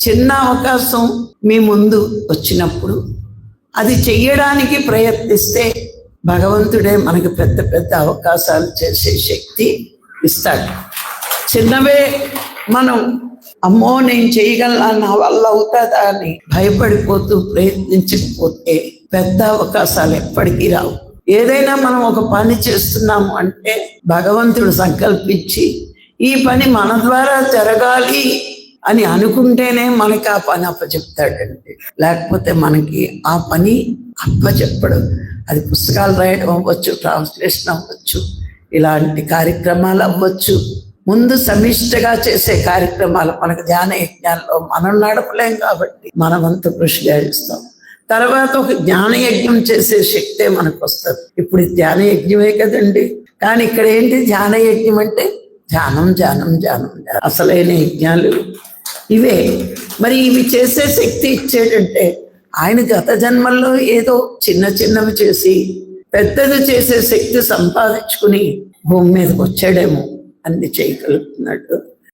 చిన్న అవకాశం మీ ముందు వచ్చినప్పుడు అది చెయ్యడానికి ప్రయత్నిస్తే భగవంతుడే మనకి పెద్ద పెద్ద అవకాశాలు చేసే శక్తి ఇస్తాడు. చిన్నవే మనం అమ్మో నేను చేయగలనా, నా వల్ల అవుతుందా అని భయపడిపోతూ ప్రయత్నించకపోతే పెద్ద అవకాశాలు ఎప్పటికీ రావు. ఏదైనా మనం ఒక పని చేస్తున్నాము అంటే భగవంతుడు సంకల్పించి ఈ పని మన ద్వారా జరగాలి అని అనుకుంటేనే మనకి ఆ పని అప్పచెప్తాడండి. లేకపోతే మనకి ఆ పని అప్పచెప్పడు. అది పుస్తకాలు రాయడం అవ్వచ్చు, ట్రాన్స్లేషన్ అవ్వచ్చు, ఇలాంటి కార్యక్రమాలు అవ్వచ్చు. ముందు సమిష్టిగా చేసే కార్యక్రమాలు మనకు ధ్యాన యజ్ఞాల్లో మనం నడపలేం కాబట్టి మన వంతు కృషి చేస్తాం. తర్వాత ఒక జ్ఞాన యజ్ఞం చేసే శక్తే మనకు వస్తుంది. ఇప్పుడు ధ్యాన యజ్ఞమే కదండి, కానీ ఇక్కడ ఏంటి ధ్యాన యజ్ఞం అంటే ధ్యానం ధ్యానం ధ్యానం. అసలైన యజ్ఞాలు ఇవే. మరి ఇవి చేసే శక్తి ఇచ్చేటంటే ఆయన గత జన్మల్లో ఏదో చిన్న చిన్నవి చేసి పెద్దది చేసే శక్తి సంపాదించుకుని భూమి మీదకి వచ్చాడేమో అన్ని చేయగలుగుతున్నాడు.